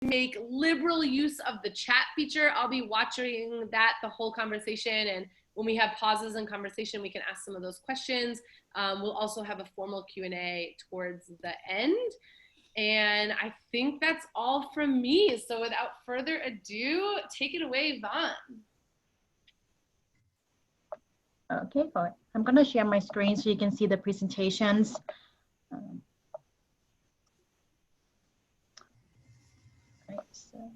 make liberal use of the chat feature. I'll be watching that the whole conversation, and when we have pauses in conversation, we can ask some of those questions. We'll also have a formal Q&A towards the end. And I think that's all from me. So without further ado, take it away, Vaughn. Okay, fine. I'm going to share my screen so you can see the presentations. Right, so.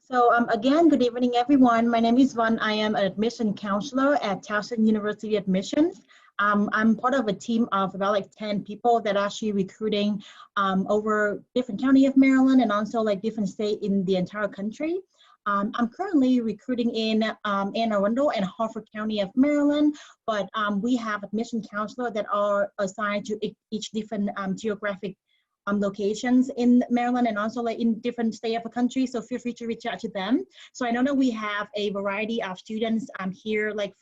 So again, good evening, everyone. My name is Vaughn. I am an admission counselor at Towson University Admissions. I'm part of a team of about like 10 people that are actually recruiting over different county of Maryland and also like different state in the entire country. I'm currently recruiting in Anne Arundel and Harford County of Maryland, but we have admission counselors that are assigned to each different geographic locations in Maryland and also like in different states of the country. So feel free to reach out to them. So I know that we have a variety of students here, like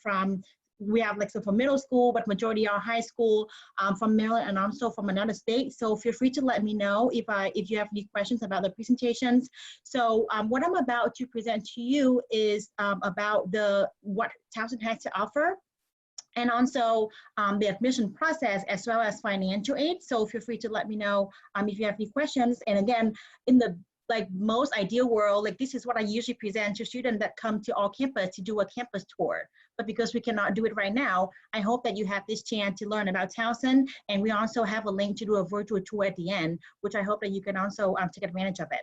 we have like some from middle school, but majority are high school from Maryland and also from another state. So feel free to let me know if you have any questions about the presentations. So what I'm about to present to you is about what Towson has to offer, and also the admission process as well as financial aid. So feel free to let me know if you have any questions. And again, in the most ideal world, like this is what I usually present to students that come to our campus to do a campus tour. But because we cannot do it right now, I hope that you have this chance to learn about Towson. And we also have a link to do a virtual tour at the end, which I hope that you can also take advantage of it.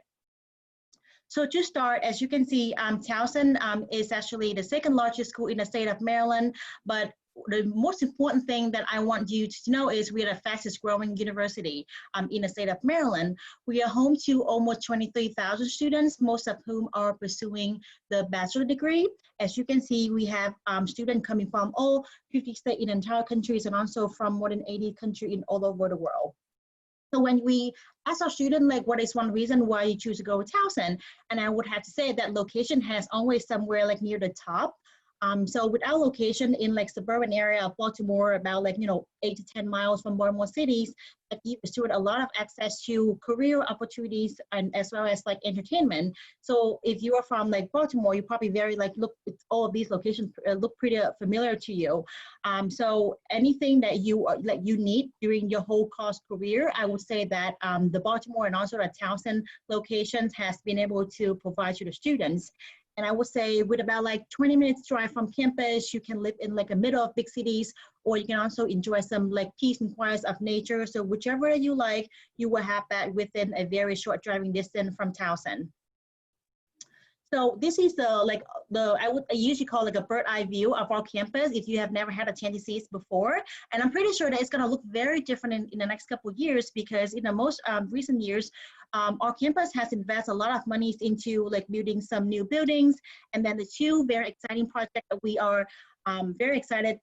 So to start, as you can see, Towson is actually the second largest school in the state of Maryland, but the most important thing that I want you to know is we are the fastest growing university in the state of Maryland. We are home to almost 23,000 students, most of whom are pursuing the bachelor degree. As you can see, we have students coming from all 50 states in the entire countries and also from more than 80 countries in all over the world. So when we ask our students, like, what is one reason why you choose to go with Towson? And I would have to say that location has always somewhere like near the top. So with our location in like suburban area of Baltimore, about 8 to 10 miles from Baltimore cities, that gives students a lot of access to career opportunities and as well as like entertainment. So if you are from like Baltimore, you probably all of these locations look pretty familiar to you. So anything that you need during your whole college career, I would say that the Baltimore and also the Towson locations has been able to provide to the students. And I would say with about 20 minutes drive from campus, you can live in like the middle of big cities, or you can also enjoy some like peace and quiet of nature. So whichever you like, you will have that within a very short driving distance from Towson. So this is I usually call like a bird eye view of our campus if you have never had a chance to see it before. And I'm pretty sure that it's gonna look very different in the next couple of years, because in the most recent years, our campus has invested a lot of money into like building some new buildings. And then the two very exciting projects that we are very excited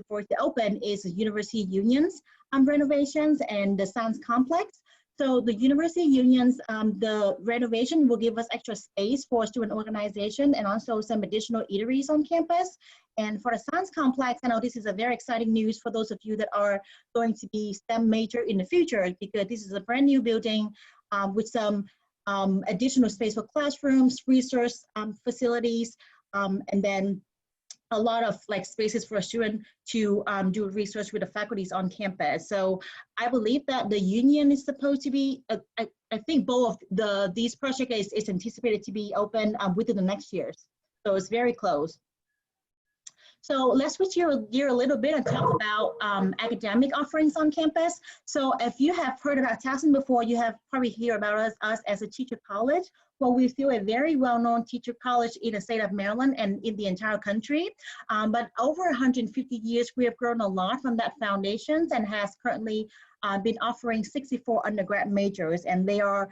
for it to open is the University Unions renovations and the Science Complex. So the University Unions, the renovation will give us extra space for student organization and also some additional eateries on campus. And for the Science Complex, I know this is a very exciting news for those of you that are going to be STEM major in the future, because this is a brand new building with some additional space for classrooms, research facilities, and then a lot of like spaces for a student to do research with the faculties on campus. So I believe that the union is supposed to be, I think both of these projects is anticipated to be open within the next years. So it's very close. So let's switch gear a little bit and talk about academic offerings on campus. So if you have heard about Towson before, you have probably heard about us as a teacher college. Well, we're still a very well-known teacher college in the state of Maryland and in the entire country. But over 150 years, we have grown a lot from that foundations and has currently been offering 64 undergrad majors, and they are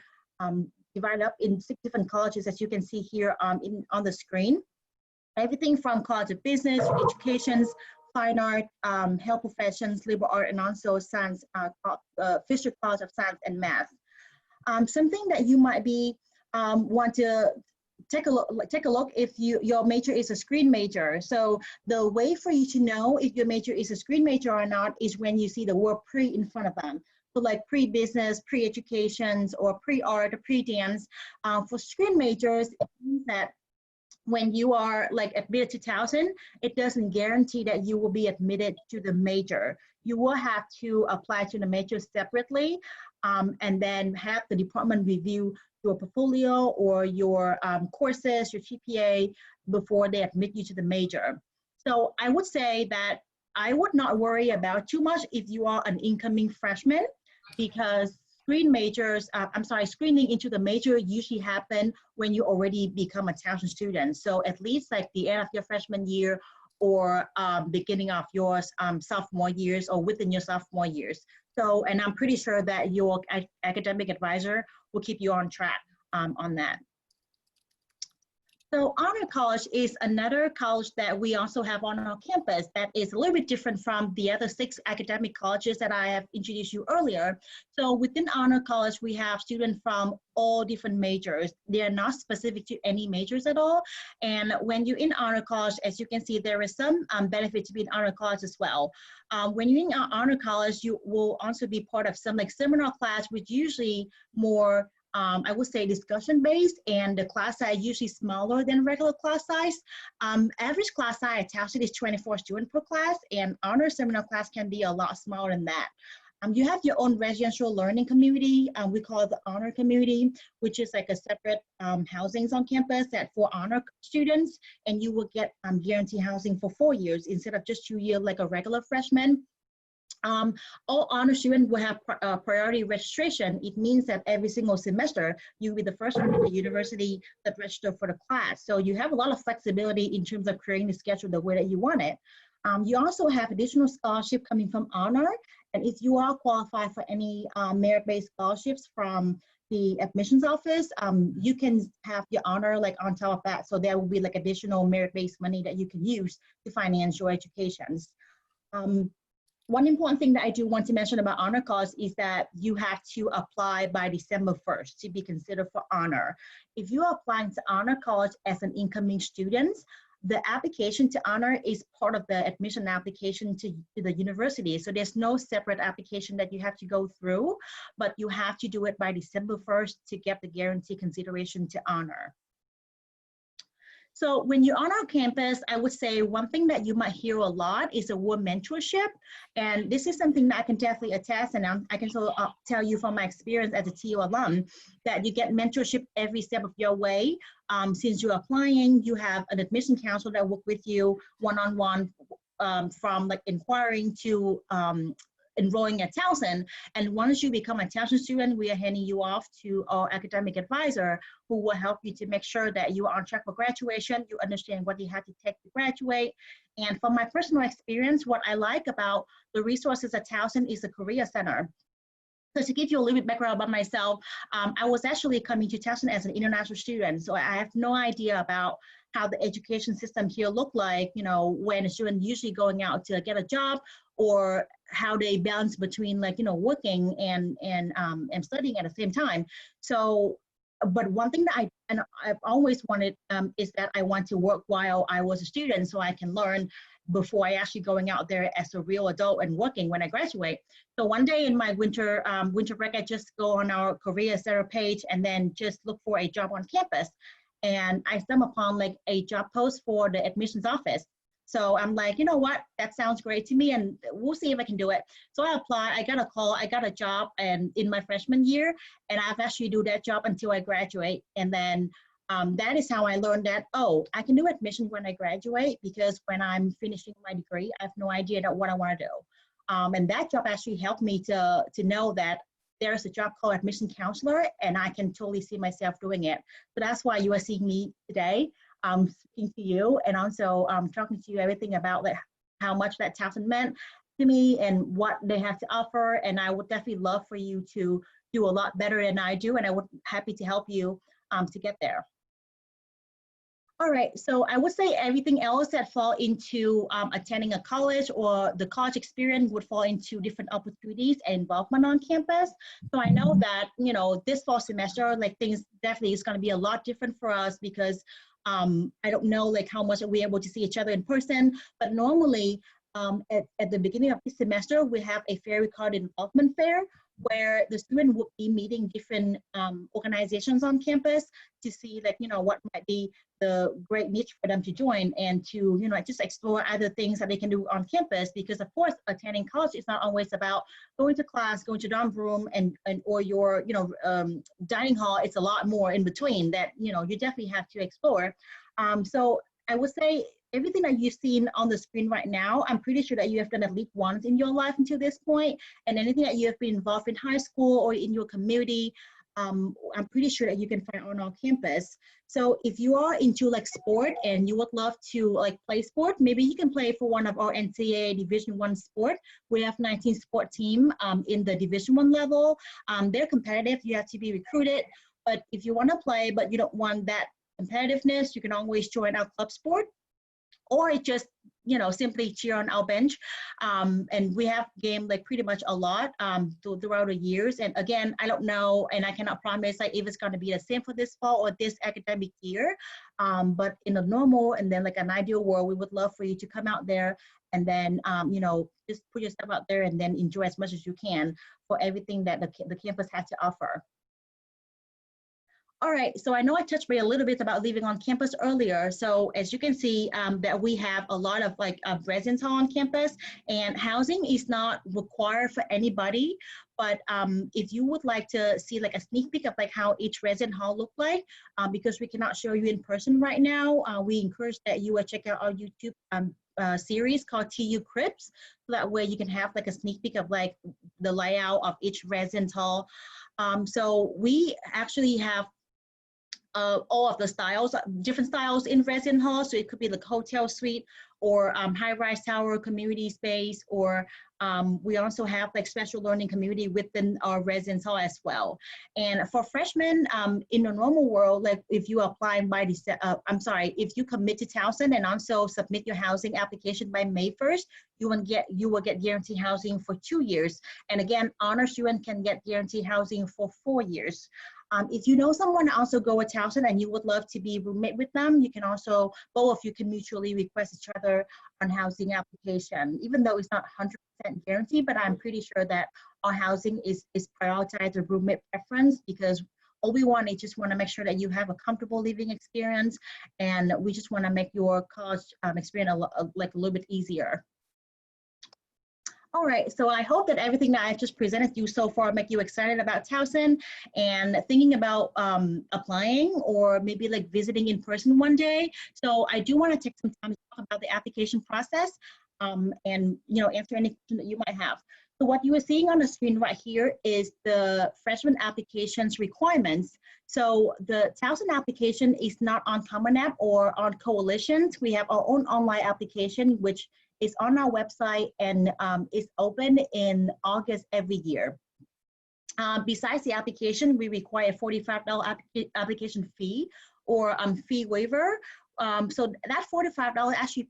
divided up in 6 different colleges, as you can see here on the screen. Everything from College of Business, Education, Fine Art, Health Professions, Liberal Art, and also Science, Fisher College of Science and Math. Something that you might be want to take a look if your major is a screen major. So the way for you to know if your major is a screen major or not is when you see the word pre in front of them. So like pre-business, pre-educations, or pre-art, pre-dance. For screen majors, it means that when you are like admitted to Towson, it doesn't guarantee that you will be admitted to the major. You will have to apply to the major separately, and then have the department review your portfolio or your courses, your GPA, before they admit you to the major. So I would say that I would not worry about too much if you are an incoming freshman, because screening into the major usually happen when you already become a Towson student. So at least like the end of your freshman year or beginning of your sophomore years or within your sophomore years. So, and I'm pretty sure that your academic advisor will keep you on track on that. So Honor College is another college that we also have on our campus that is a little bit different from the other 6 academic colleges that I have introduced you earlier. So within Honor College, we have students from all different majors. They are not specific to any majors at all. And when you're in Honor College, as you can see, there is some benefit to be in Honor College as well. When you're in Honor College, you will also be part of some like seminar class, which usually more I would say discussion based, and the class size usually smaller than regular class size. Average class size at Towson is 24 students per class, and honor seminar class can be a lot smaller than that. You have your own residential learning community. We call it the honor community, which is like a separate housings on campus that for honor students, and you will get guaranteed housing for 4 years instead of just 2 years like a regular freshman. All honor students will have priority registration. It means that every single semester, you'll be the first one in the university that register for the class. So you have a lot of flexibility in terms of creating the schedule the way that you want it. You also have additional scholarship coming from honor. And if you are qualified for any merit-based scholarships from the admissions office, you can have your honor like on top of that. So there will be like additional merit-based money that you can use to finance your educations. One important thing that I do want to mention about Honor College is that you have to apply by December 1st to be considered for honor. If you are applying to Honor College as an incoming student, the application to honor is part of the admission application to the university. So there's no separate application that you have to go through, but you have to do it by December 1st to get the guarantee consideration to honor. So when you're on our campus, I would say one thing that you might hear a lot is the word mentorship. And this is something that I can definitely attest, and I can tell you from my experience as a TU alum, that you get mentorship every step of your way. Since you're applying, you have an admission counselor that work with you one-on-one from like inquiring to enrolling at Towson. And once you become a Towson student, we are handing you off to our academic advisor who will help you to make sure that you are on track for graduation, you understand what you have to take to graduate. And from my personal experience, what I like about the resources at Towson is the Career Center. So to give you a little bit background about myself, I was actually coming to Towson as an international student. So I have no idea about how the education system here look like, you know, when a student usually going out to get a job, or how they balance between like, you know, working and studying at the same time. So, but one thing that I've always wanted is that I want to work while I was a student so I can learn before I actually going out there as a real adult and working when I graduate. So one day in my winter break, I just go on our Career Center page and then just look for a job on campus. And I stumbled upon like a job post for the admissions office. So I'm like, you know what, that sounds great to me, and we'll see if I can do it. So I applied, I got a call, I got a job and in my freshman year, and I've actually do that job until I graduate. And then that is how I learned that, oh, I can do admission when I graduate, because when I'm finishing my degree, I have no idea what I want to do. And that job actually helped me to know that there's a job called admission counselor, and I can totally see myself doing it. So that's why you are seeing me today, speaking to you, and also talking to you everything about like how much that Towson meant to me and what they have to offer. And I would definitely love for you to do a lot better than I do, and I would be happy to help you to get there. All right, so I would say everything else that fall into attending a college or the college experience would fall into different opportunities and involvement on campus. So I know that, you know, this fall semester, like things definitely is gonna be a lot different for us because I don't know like how much we're able to see each other in person, but normally at the beginning of the semester, we have a fair called involvement fair where the student would be meeting different organizations on campus to see like, you know, what might be the great niche for them to join and to, you know, just explore other things that they can do on campus because of course attending college is not always about going to class, going to dorm room and or your, you know, dining hall. It's a lot more in between that, you know, you definitely have to explore. So I would say everything that you've seen on the screen right now, I'm pretty sure that you have done at least once in your life until this point, and anything that you have been involved in high school or in your community, I'm pretty sure that you can find on our campus. So if you are into like sport and you would love to like play sport, maybe you can play for one of our NCAA Division I sport. We have 19 sport team in the Division I level. They're competitive, you have to be recruited, but if you want to play but you don't want that competitiveness, you can always join our club sport or just, you know, simply cheer on our bench. And we have game like pretty much a lot throughout the years. And again, I don't know, and I cannot promise like if it's going to be the same for this fall or this academic year. But in a normal and then like an ideal world, we would love for you to come out there and then, you know, just put yourself out there and then enjoy as much as you can for everything that the campus has to offer. All right, so I know I touched base a little bit about living on campus earlier. So as you can see that we have a lot of like residence hall on campus and housing is not required for anybody. But if you would like to see like a sneak peek of like how each resident hall look like, because we cannot show you in person right now, we encourage that you would check out our YouTube series called TU Crips. So that way you can have like a sneak peek of like the layout of each residence hall. So we actually have all of the styles, different styles in resident hall. So it could be like hotel suite or high-rise tower, community space, or we also have like special learning community within our residence hall as well. And for freshmen, in the normal world, like if you apply by if you commit to Towson and also submit your housing application by May 1st, you will get guaranteed housing for 2 years. And again, honor student can get guaranteed housing for 4 years. If you know someone also go with Towson and you would love to be roommate with them, you can also, both of you can mutually request each other on housing application, even though it's not 100% guaranteed, but I'm pretty sure that our housing is prioritized with roommate preference because all we want is just want to make sure that you have a comfortable living experience and we just want to make your college experience like a little bit easier. All right, so I hope that everything that I've just presented to you so far make you excited about Towson and thinking about applying or maybe like visiting in person one day. So I do want to take some time to talk about the application process and, you know, answer any question that you might have. So what you are seeing on the screen right here is the freshman applications requirements. So the Towson application is not on Common App or on Coalitions. We have our own online application, which is on our website and is open in August every year. Besides the application, we require a $45 application fee or fee waiver. So that $45 actually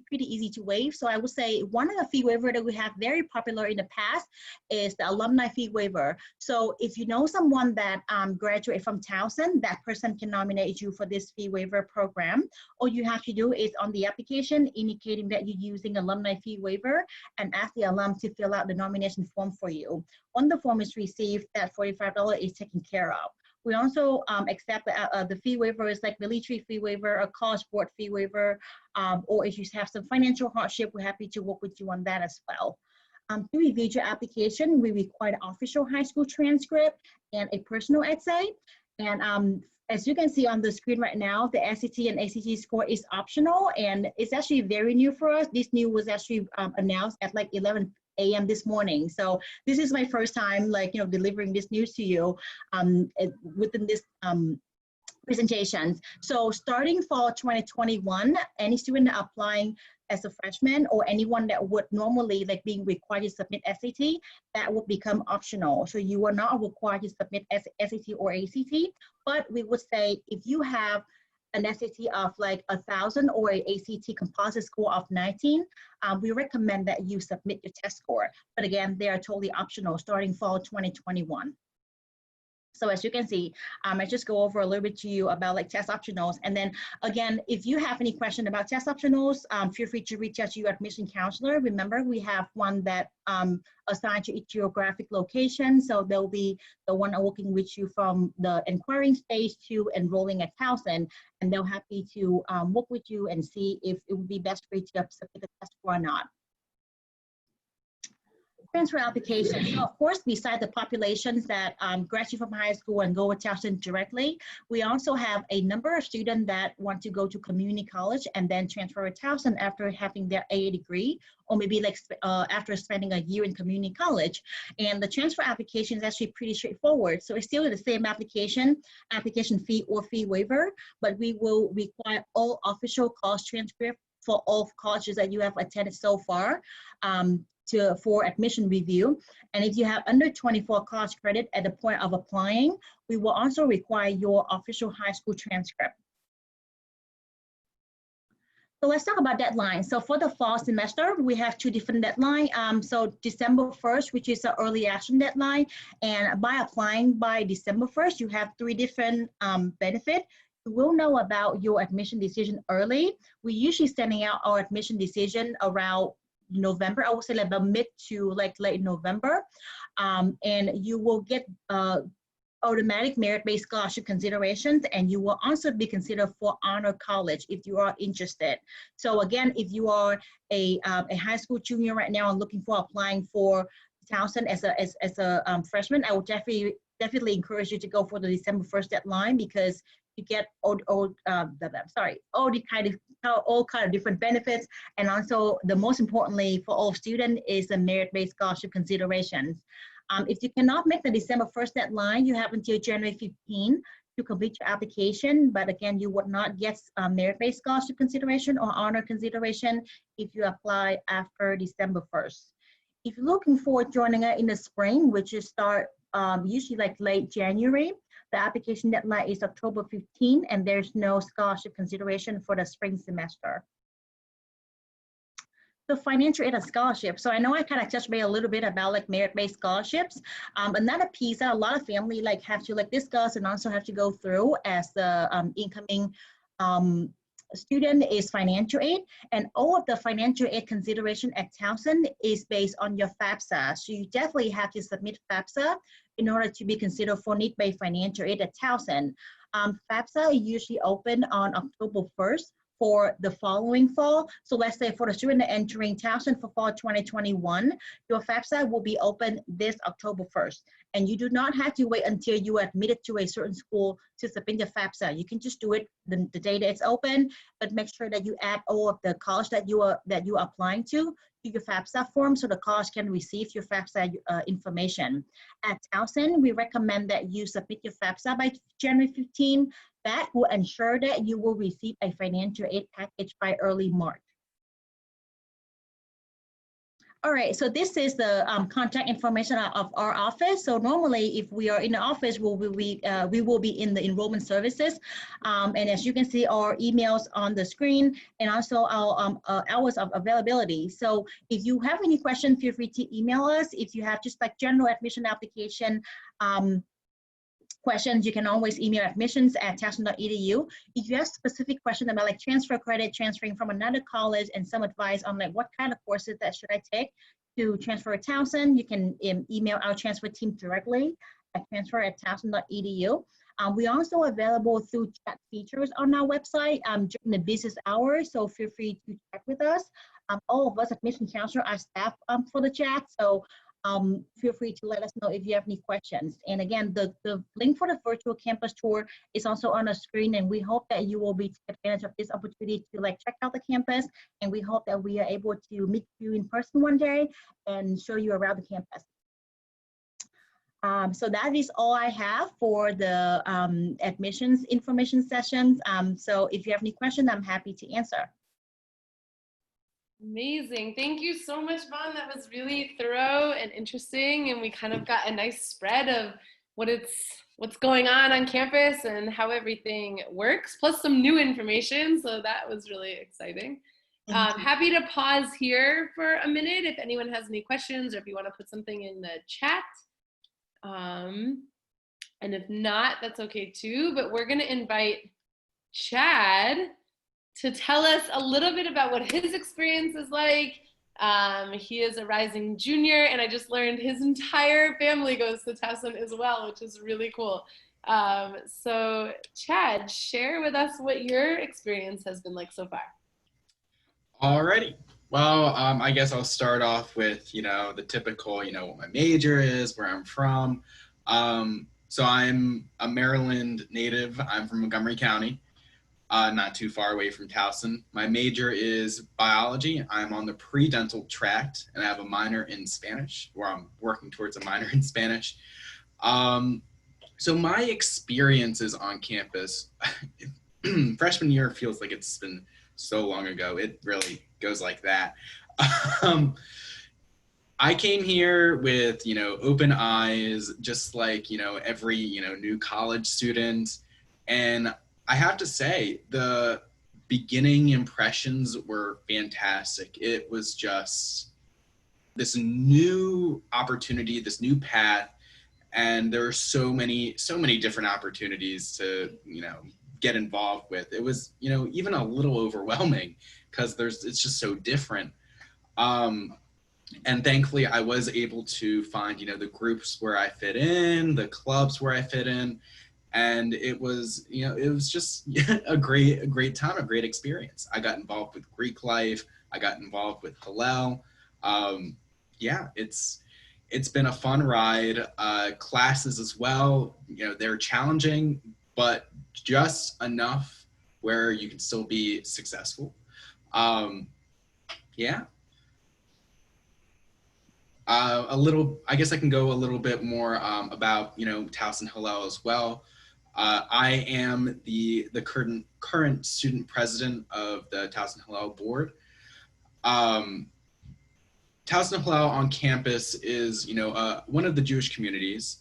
pretty easy to waive. So I would say one of the fee waiver that we have very popular in the past is the alumni fee waiver. So if you know someone that graduated from Towson, that person can nominate you for this fee waiver program. All you have to do is on the application indicating that you're using alumni fee waiver and ask the alum to fill out the nomination form for you. When the form is received, that $45 is taken care of. We also accept the fee waiver is like military fee waiver, a college board fee waiver, or if you have some financial hardship, we're happy to work with you on that as well. To review your application, we require an official high school transcript and a personal essay. And as you can see on the screen right now, the SAT and ACT score is optional, and it's actually very new for us. This new was actually announced at like 11 a.m. this morning. So this is my first time, like, you know, delivering this news to you within this presentations. So starting fall 2021, any student applying as a freshman or anyone that would normally like being required to submit SAT, that would become optional. So you are not required to submit SAT or ACT, but we would say if you have an SAT of like 1,000 or an ACT composite score of 19, we recommend that you submit your test score. But again, they are totally optional starting fall 2021. So as you can see, I just go over a little bit to you about like test optionals. And then again, if you have any question about test optionals, feel free to reach out to your admission counselor. Remember, we have one that assigned to each geographic location. So they'll be the one working with you from the inquiring stage to enrolling at Towson. And they're happy to work with you and see if it would be best for you to submit the test or not. Transfer application. So of course, besides the populations that graduate from high school and go with Towson directly, we also have a number of students that want to go to community college and then transfer to Towson after having their AA degree, or maybe like after spending a year in community college. And the transfer application is actually pretty straightforward. So it's still the same application fee or fee waiver, but we will require all official college transcript for all colleges that you have attended so far. For admission review. And if you have under 24 college credit at the point of applying, we will also require your official high school transcript. So let's talk about deadlines. So for the fall semester, we have two different deadlines. So December 1st, which is the early action deadline. And by applying by December 1st, you have three different benefits. You will know about your admission decision early. We usually sending out our admission decision around November, I would say like about mid to like late November, and you will get automatic merit-based scholarship considerations, and you will also be considered for honor college if you are interested. So again, if you are a high school junior right now and looking for applying for Towson as a freshman, I would definitely encourage you to go for the December 1st deadline, because you get all kind of different benefits, and also the most importantly for all students is the merit-based scholarship considerations. If you cannot make the December 1st deadline, you have until January 15 to complete your application, but again, you would not get merit-based scholarship consideration or honor consideration if you apply after December 1st. If you're looking forward to joining it in the spring, which is start usually like late January, the application deadline is October 15, and there's no scholarship consideration for the spring semester. So financial aid and scholarship. So I know I kind of touched base a little bit about like merit-based scholarships. Another piece that a lot of family like have to like discuss and also have to go through as the incoming student is financial aid, and all of the financial aid consideration at Towson is based on your FAFSA. So you definitely have to submit FAFSA in order to be considered for need-based financial aid at Towson. FAFSA usually open on October 1st for the following fall. So let's say for the student entering Towson for fall 2021, your FAFSA will be open this October 1st. And you do not have to wait until you are admitted to a certain school to submit your FAFSA. You can just do it the day that it's open, but make sure that you add all of the college that you are applying to your FAFSA form, so the college can receive your FAFSA information. At Towson, we recommend that you submit your FAFSA by January 15. That will ensure that you will receive a financial aid package by early March. All right, so this is the contact information of our office. So normally, if we are in the office, we will be in the enrollment services. And as you can see, our emails on the screen, and also our hours of availability. So if you have any questions, feel free to email us. If you have just like general admission application questions, you can always email admissions@towson.edu. If you have specific questions about like transfer credit, transferring from another college, and some advice on like what kind of courses that should I take to transfer at Towson, you can email our transfer team directly at transfer@towson.edu. We also available through chat features on our website during the business hours, so feel free to check with us. All of us admission counselors are staff for the chat, so feel free to let us know if you have any questions. And again, the link for the virtual campus tour is also on the screen, and we hope that you will be taking advantage of this opportunity to like check out the campus, and we hope that we are able to meet you in person one day and show you around the campus. So that is all I have for the admissions information sessions. So if you have any questions, I'm happy to answer. Amazing. Thank you so much, Vaughn. That was really thorough and interesting, and we kind of got a nice spread of what's going on campus and how everything works, plus some new information. So that was really exciting. Thank you. Happy to pause here for a minute if anyone has any questions or if you want to put something in the chat. And if not, that's okay too. But we're going to invite Chad to tell us a little bit about what his experience is like. He is a rising junior, and I just learned his entire family goes to Towson as well, which is really cool. So Chad, share with us what your experience has been like so far. Alrighty. Well, I guess I'll start off with, the typical, what my major is, where I'm from. So I'm a Maryland native. I'm from Montgomery County, not too far away from Towson. My major is biology. I'm on the pre-dental track, and I have a minor in Spanish, or I'm working towards a minor in Spanish. So my experiences on campus, freshman year feels like it's been so long ago. It really goes like that. I came here with, open eyes, just like, every, new college student. And I have to say, the beginning impressions were fantastic. It was just this new opportunity, this new path. And there were so many different opportunities to, get involved with. It was, even a little overwhelming because it's just so different. And thankfully I was able to find, the groups where I fit in, the clubs where I fit in. And it was, it was just a great time, a great experience. I got involved with Greek life. I got involved with Hillel. Yeah, it's been a fun ride. Classes as well, they're challenging, but just enough where you can still be successful. Yeah. I guess I can go a little bit more about, Towson Hillel as well. I am the current student president of the Towson Hillel board. Towson Hillel on campus is, one of the Jewish communities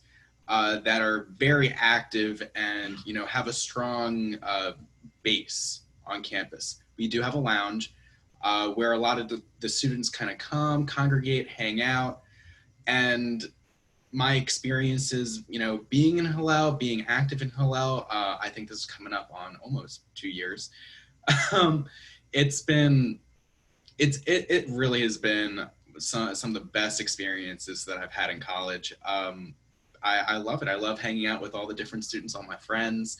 that are very active and, have a strong base on campus. We do have a lounge where a lot of the students kind of come, congregate, hang out. And my experiences, being in Hillel, being active in Hillel, I think this is coming up on almost 2 years. It really has been some of the best experiences that I've had in college. I love it. I love hanging out with all the different students, all my friends,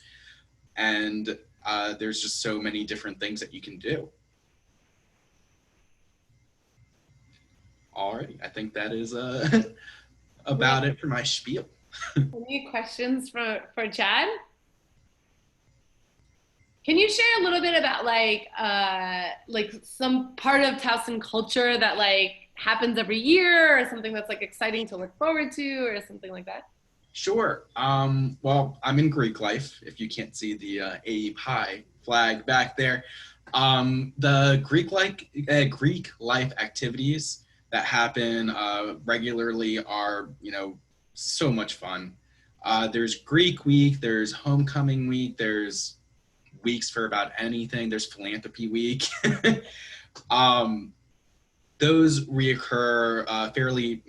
and there's just so many different things that you can do. Alrighty, I think that is about it for my spiel. Any questions for Chad? Can you share a little bit about like some part of Towson culture that like happens every year, or something that's like exciting to look forward to, or something like that? Sure. Well, I'm in Greek life, if you can't see the AEPI flag back there. The Greek life activities that happen regularly are, so much fun. There's Greek week, there's homecoming week, there's weeks for about anything, there's philanthropy week. Those reoccur fairly,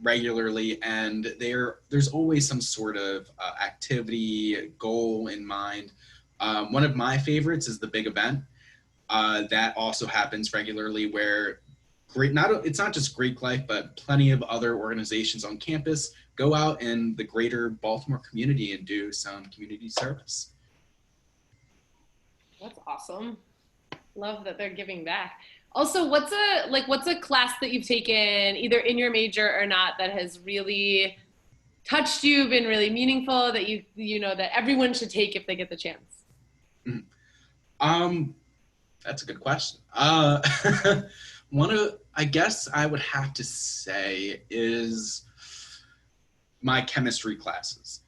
regularly, and there's always some sort of activity, goal in mind. One of my favorites is the big event. That also happens regularly, where it's not just Greek life, but plenty of other organizations on campus go out in the greater Baltimore community and do some community service. That's awesome. Love that they're giving back. Also, what's a class that you've taken, either in your major or not, that has really touched you, been really meaningful, that that everyone should take if they get the chance? That's a good question. I guess I would have to say is my chemistry classes.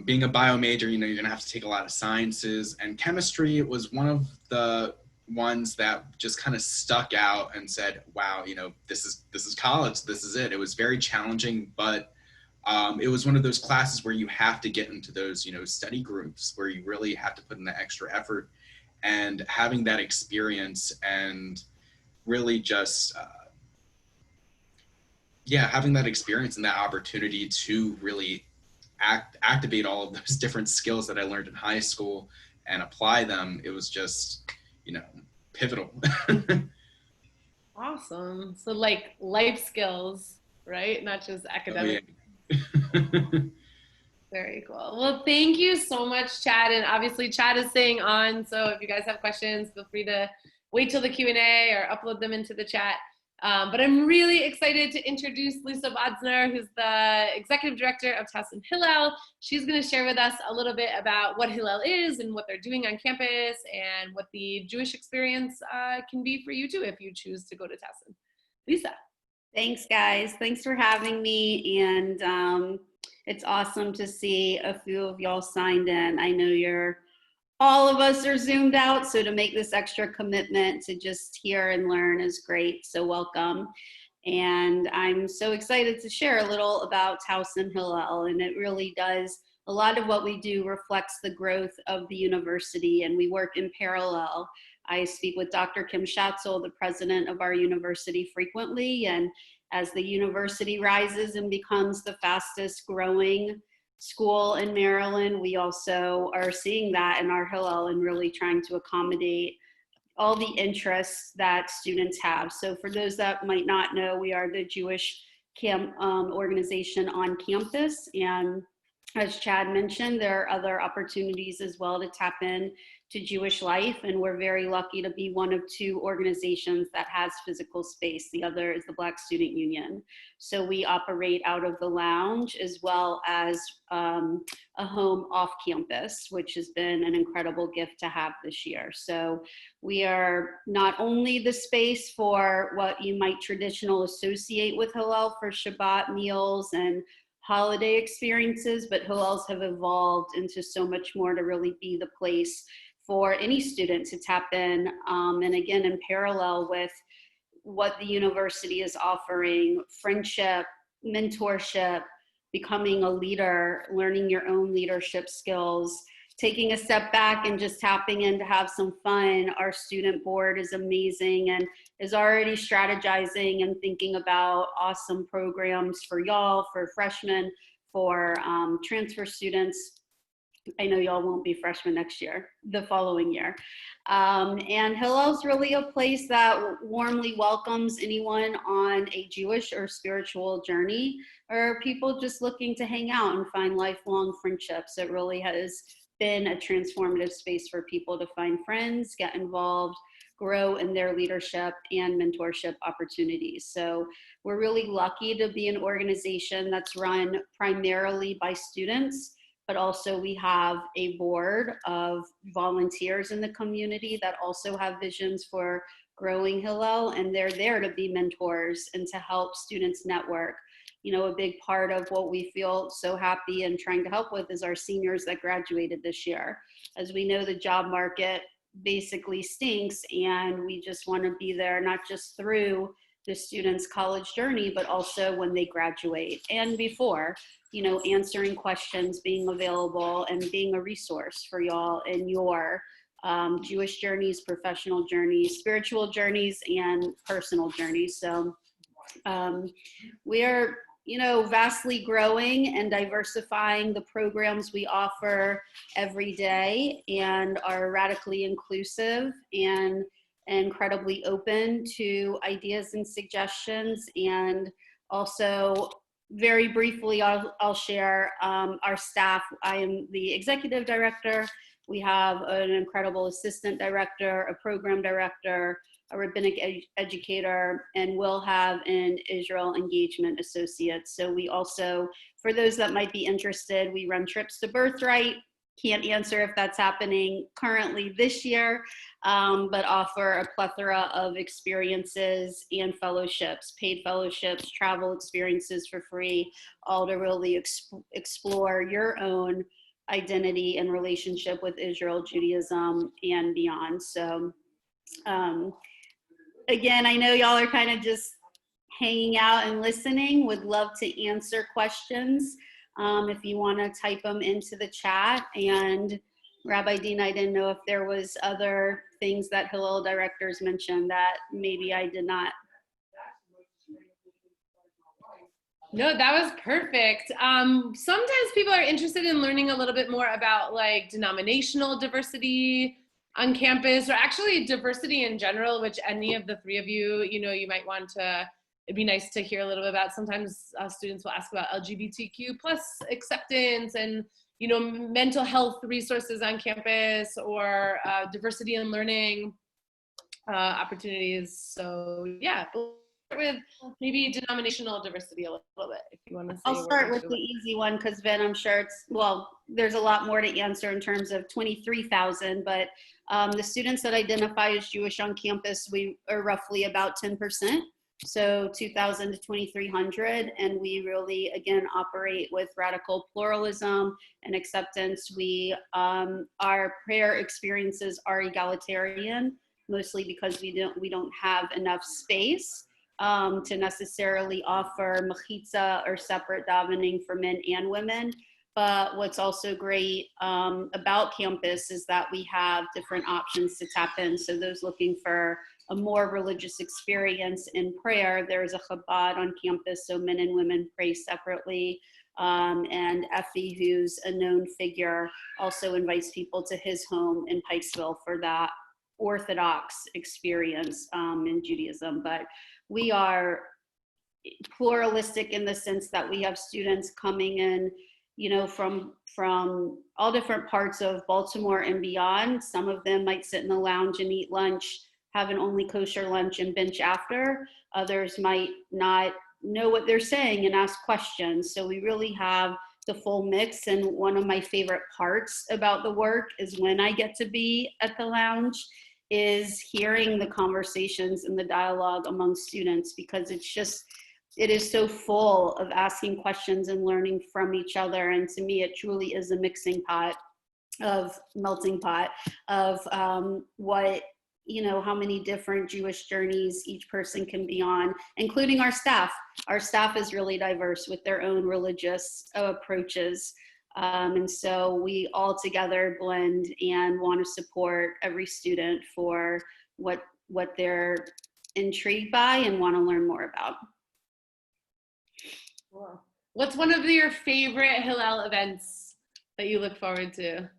Being a bio major, you're gonna have to take a lot of sciences, and chemistry was one of the ones that just kind of stuck out and said, wow, this is college, this is it. It was very challenging, but it was one of those classes where you have to get into those, you know, study groups where you really have to put in the extra effort, and having that experience and really just, yeah, having that experience and that opportunity to really activate all of those different skills that I learned in high school and apply them. It was just, you know, pivotal. Awesome. So like life skills, right? Not just academic. Oh, yeah. Very cool. Well, thank you so much, Chad. And obviously Chad is staying on. So if you guys have questions, feel free to wait till the Q&A or upload them into the chat. But I'm really excited to introduce Lisa Bodzner, who's the Executive Director of Towson Hillel. She's going to share with us a little bit about what Hillel is and what they're doing on campus and what the Jewish experience can be for you too if you choose to go to Towson. Lisa. Thanks, guys. Thanks for having me. And it's awesome to see a few of y'all signed in. I know all of us are zoomed out, so to make this extra commitment to just hear and learn is great. So welcome. And I'm so excited to share a little about Towson Hillel. And it really does, a lot of what we do reflects the growth of the university, and we work in parallel. I speak with Dr. Kim Schatzel, the president of our university, frequently. And as the university rises and becomes the fastest growing school in Maryland, we also are seeing that in our Hillel and really trying to accommodate all the interests that students have. So for those that might not know, we are the Jewish organization on campus. And as Chad mentioned, there are other opportunities as well to tap in to Jewish life, and we're very lucky to be one of 2 organizations that has physical space. The other is the Black Student Union. So we operate out of the lounge as well as a home off campus, which has been an incredible gift to have this year. So we are not only the space for what you might traditionally associate with Hillel for Shabbat meals and holiday experiences, but Hillels have evolved into so much more to really be the place for any student to tap in. And again, in parallel with what the university is offering, friendship, mentorship, becoming a leader, learning your own leadership skills, taking a step back and just tapping in to have some fun. Our student board is amazing and is already strategizing and thinking about awesome programs for y'all, for freshmen, for transfer students. I know y'all won't be freshmen next year, the following year. And Hillel's really a place that warmly welcomes anyone on a Jewish or spiritual journey, or people just looking to hang out and find lifelong friendships. It really has been a transformative space for people to find friends, get involved, grow in their leadership and mentorship opportunities. So we're really lucky to be an organization that's run primarily by students, but also we have a board of volunteers in the community that also have visions for growing Hillel, and they're there to be mentors and to help students network. You know, a big part of what we feel so happy and trying to help with is our seniors that graduated this year. As we know, the job market basically stinks, and we just want to be there not just through the students' college journey, but also when they graduate and before, you know, answering questions, being available, and being a resource for y'all in your Jewish journeys, professional journeys, spiritual journeys, and personal journeys. So we are, you know, vastly growing and diversifying the programs we offer every day, and are radically inclusive and incredibly open to ideas and suggestions. And also, very briefly, I'll share our staff. I am the executive director. We have an incredible assistant director, a program director, a rabbinic educator, and we'll have an Israel engagement associate. So we also, for those that might be interested, we run trips to Birthright. Can't answer if that's happening currently this year, but offer a plethora of experiences and fellowships, paid fellowships, travel experiences for free, all to really explore your own identity and relationship with Israel, Judaism, and beyond. So again, I know y'all are kind of just hanging out and listening. Would love to answer questions if you want to type them into the chat. And Rabbi Dean, I didn't know if there was other things that Hillel directors mentioned that maybe I did not. No, that was perfect. Sometimes people are interested in learning a little bit more about like denominational diversity on campus, or actually diversity in general, which any of the three of you, you might want to, it'd be nice to hear a little bit about. Sometimes students will ask about LGBTQ plus acceptance and, mental health resources on campus, or diversity in learning opportunities. So yeah, we'll start with maybe denominational diversity a little bit, if you want to say. I'll start with the easy one, because Ben, I'm sure there's a lot more to answer in terms of 23,000, but the students that identify as Jewish on campus, we are roughly about 10%. So 2,000 to 2,300, and we really, again, operate with radical pluralism and acceptance. Our prayer experiences are egalitarian, mostly because we don't have enough space to necessarily offer mechitza or separate davening for men and women. But what's also great about campus is that we have different options to tap in. So those looking for a more religious experience in prayer, there's a Chabad on campus, so men and women pray separately. And Effie, who's a known figure, also invites people to his home in Pikesville for that Orthodox experience in Judaism. But we are pluralistic in the sense that we have students coming in, from all different parts of Baltimore and beyond. Some of them might sit in the lounge and eat lunch, have an only kosher lunch and bench after. Others might not know what they're saying and ask questions. So we really have the full mix. And one of my favorite parts about the work is when I get to be at the lounge is hearing the conversations and the dialogue among students, because it is so full of asking questions and learning from each other. And to me, it truly is a melting pot of how many different Jewish journeys each person can be on, including our staff. Our staff is really diverse with their own religious approaches. And so we all together blend and want to support every student for what they're intrigued by and want to learn more about. Cool. What's one of your favorite Hillel events that you look forward to?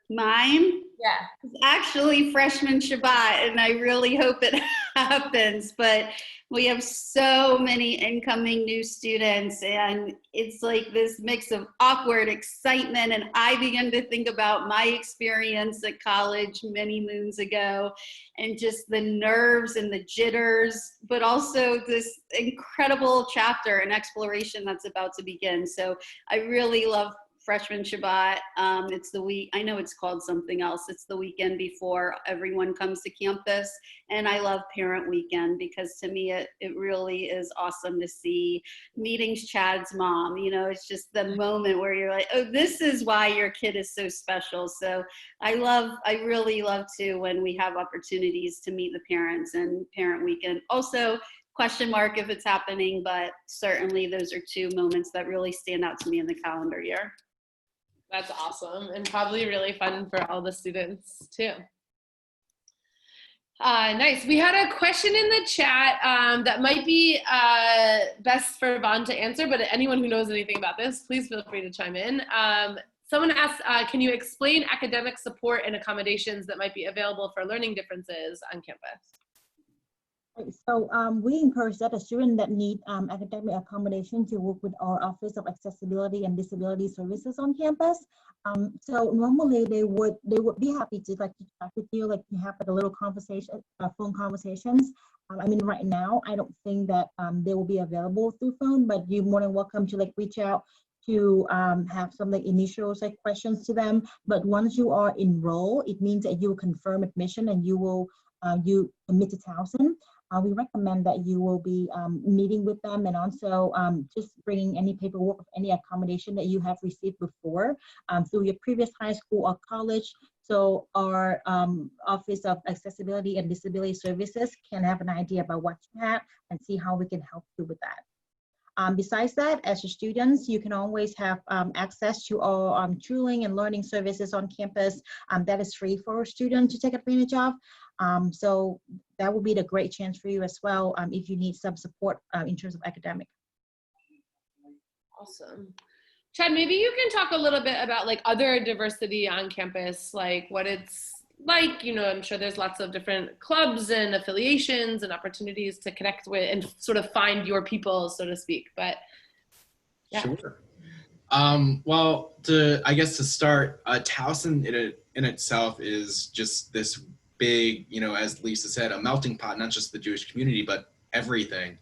Mine? Yeah. It's actually Freshman Shabbat, and I really hope it happens, but we have so many incoming new students, and it's like this mix of awkward excitement, and I begin to think about my experience at college many moons ago, and just the nerves and the jitters, but also this incredible chapter and exploration that's about to begin. So I really love Freshman Shabbat. It's the week, I know it's called something else. It's the weekend before everyone comes to campus. And I love Parent Weekend, because to me, it really is awesome to see meetings Chad's mom. It's just the moment where you're like, oh, this is why your kid is so special. So I really love to, when we have opportunities to meet the parents, and Parent Weekend. Also, question mark if it's happening, but certainly those are two moments that really stand out to me in the calendar year. That's awesome, and probably really fun for all the students too. Nice. We had a question in the chat that might be best for Vaughn to answer, but anyone who knows anything about this, please feel free to chime in. Someone asked, can you explain academic support and accommodations that might be available for learning differences on campus? So we encourage that a student that need academic accommodation to work with our Office of Accessibility and Disability Services on campus. So normally they would be happy to chat with you, like you have a little conversation, phone conversations. I mean, right now I don't think that they will be available through phone, but you're more than welcome to reach out to have some initial questions to them. But once you are enrolled, it means that you confirm admission and you will you admit to Towson. We recommend that you will be meeting with them, and also just bringing any paperwork of any accommodation that you have received before through your previous high school or college, so our Office of Accessibility and Disability Services can have an idea about what you have and see how we can help you with that. Besides that, as your students, you can always have access to all tooling and learning services on campus that is free for a student to take advantage of. So that will be the great chance for you as well if you need some support in terms of academic. Awesome. Chad, maybe you can talk a little bit about like other diversity on campus, like what it's like, you know, I'm sure there's lots of different clubs and affiliations and opportunities to connect with and sort of find your people, so to speak, but yeah. Sure. Well, I guess to start, Towson in itself is just this big, you know, as Lisa said, a melting pot, not just the Jewish community, but everything.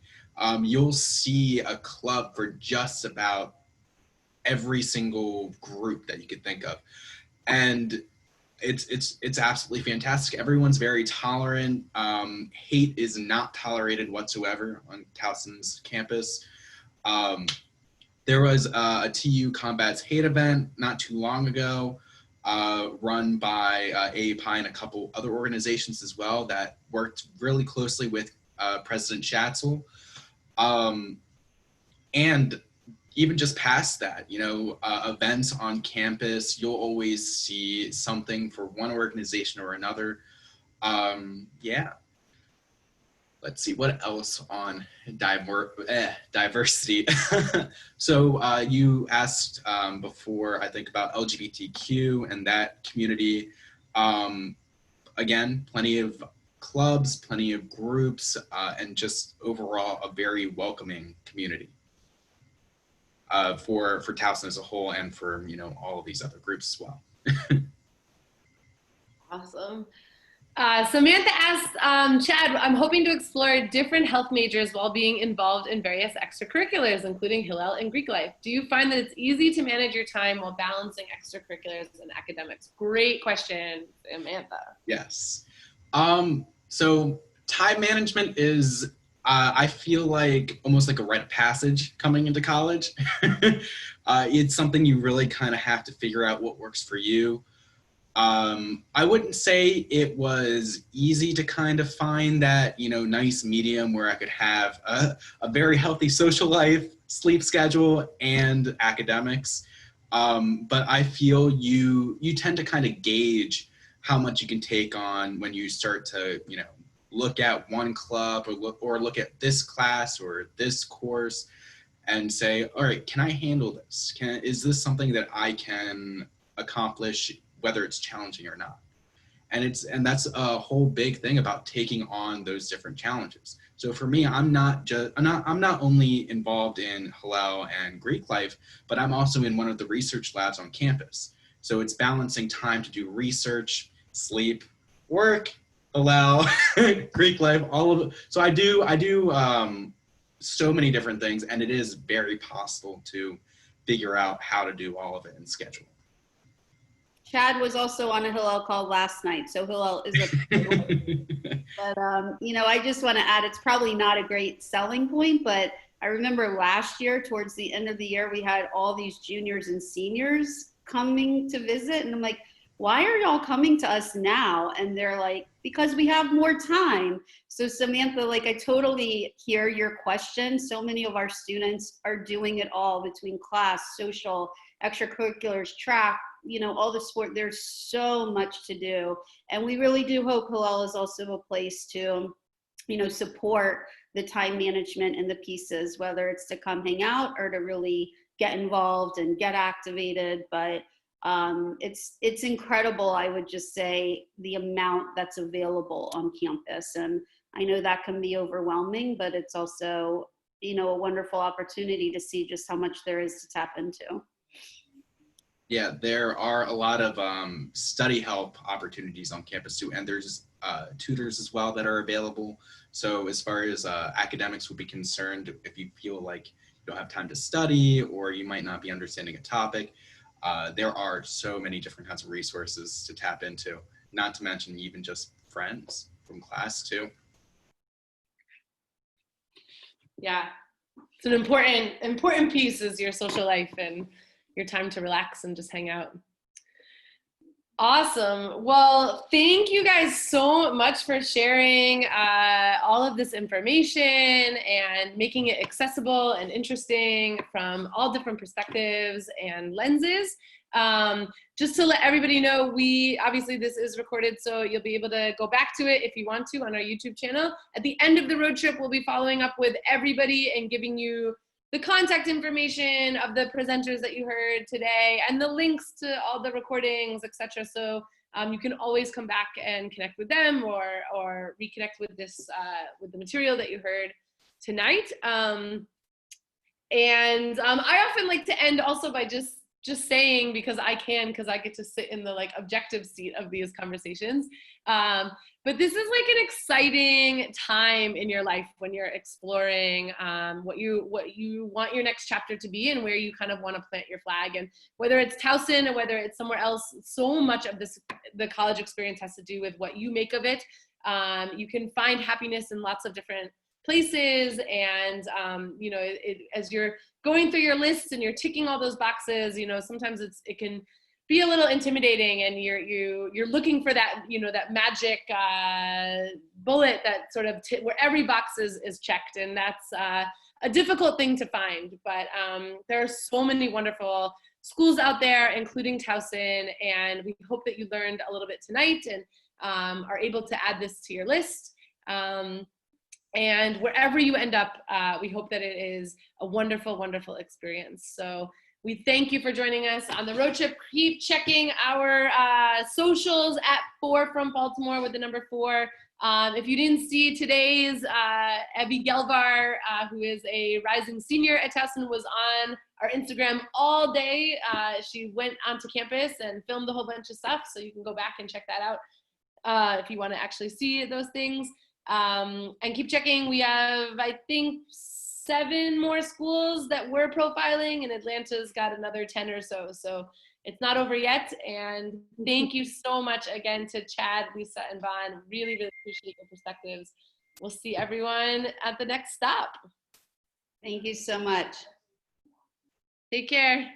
You'll see a club for just about every single group that you could think of. And it's absolutely fantastic. Everyone's very tolerant. Hate is not tolerated whatsoever on Towson's campus. There was a TU Combats Hate event not too long ago, run by AAPI and a couple other organizations as well that worked really closely with President Schatzel. And even just past that, you know, events on campus, you'll always see something for one organization or another. Yeah. Let's see, what else on diversity? So you asked before, I think, about LGBTQ and that community. Again, plenty of clubs, plenty of groups, and just overall a very welcoming community. For Towson as a whole and for, you know, all of these other groups as well. Awesome. Samantha asked, Chad, I'm hoping to explore different health majors while being involved in various extracurriculars, including Hillel and Greek life. Do you find that it's easy to manage your time while balancing extracurriculars and academics? Great question, Samantha. Yes. So time management is, I feel like almost like a rite of passage coming into college. It's something you really kind of have to figure out what works for you. I wouldn't say it was easy to kind of find that, you know, nice medium where I could have a very healthy social life, sleep schedule, and academics. But I feel you tend to kind of gauge how much you can take on when you start to, you know, look at one club or look at this class or this course and say, all right, can I handle this? Is this something that I can accomplish, whether it's challenging or not? And that's a whole big thing about taking on those different challenges. So for me, I'm not only involved in Hillel and Greek life, but I'm also in one of the research labs on campus. So it's balancing time to do research, sleep, work, Hillel, Greek life, all of it. So I do so many different things, and it is very possible to figure out how to do all of it and schedule. Chad was also on a Hillel call last night, so Hillel is a but you know, I just want to add, it's probably not a great selling point, but I remember last year towards the end of the year we had all these juniors and seniors coming to visit, and I'm like, why are y'all coming to us now? And they're like, because we have more time. So Samantha, like, I totally hear your question. So many of our students are doing it all between class, social, extracurriculars, track, you know, all the sport. There's so much to do. And we really do hope Hillel is also a place to, you know, support the time management and the pieces, whether it's to come hang out or to really get involved and get activated. But it's incredible, I would just say, the amount that's available on campus. And I know that can be overwhelming, but it's also, you know, a wonderful opportunity to see just how much there is to tap into. Yeah, there are a lot of study help opportunities on campus too, and there's tutors as well that are available. So as far as academics would be concerned, if you feel like you don't have time to study or you might not be understanding a topic, there are so many different kinds of resources to tap into, not to mention even just friends from class too. Yeah, it's an important piece is your social life and your time to relax and just hang out. Awesome. Well, thank you guys so much for sharing all of this information and making it accessible and interesting from all different perspectives and lenses. Just to let everybody know, obviously this is recorded, so you'll be able to go back to it if you want to on our YouTube channel. At the end of the road trip, we'll be following up with everybody and giving you the contact information of the presenters that you heard today and the links to all the recordings, etc. So you can always come back and connect with them or reconnect with this with the material that you heard tonight. I often like to end also by just saying, because I get to sit in the like objective seat of these conversations. But this is like an exciting time in your life when you're exploring what you want your next chapter to be and where you kind of want to plant your flag. And whether it's Towson or whether it's somewhere else, so much of the college experience has to do with what you make of it. You can find happiness in lots of different places, and as you're going through your lists and you're ticking all those boxes, sometimes it can be a little intimidating, and you're looking for that that magic bullet that sort of where every box is checked, and that's a difficult thing to find. But there are so many wonderful schools out there, including Towson, and we hope that you learned a little bit tonight and are able to add this to your list. And wherever you end up, we hope that it is a wonderful, wonderful experience. So we thank you for joining us on the road trip. Keep checking our socials at 4 from Baltimore with the number 4. If you didn't see today's, Abby Gelvar, who is a rising senior at Towson, was on our Instagram all day. She went onto campus and filmed a whole bunch of stuff, so you can go back and check that out if you want to actually see those things. And keep checking. We have, I think, 7 more schools that we're profiling, and Atlanta's got another 10 or so. So it's not over yet. And thank you so much again to Chad, Lisa, and Vaughn. Really, really appreciate your perspectives. We'll see everyone at the next stop. Thank you so much. Take care.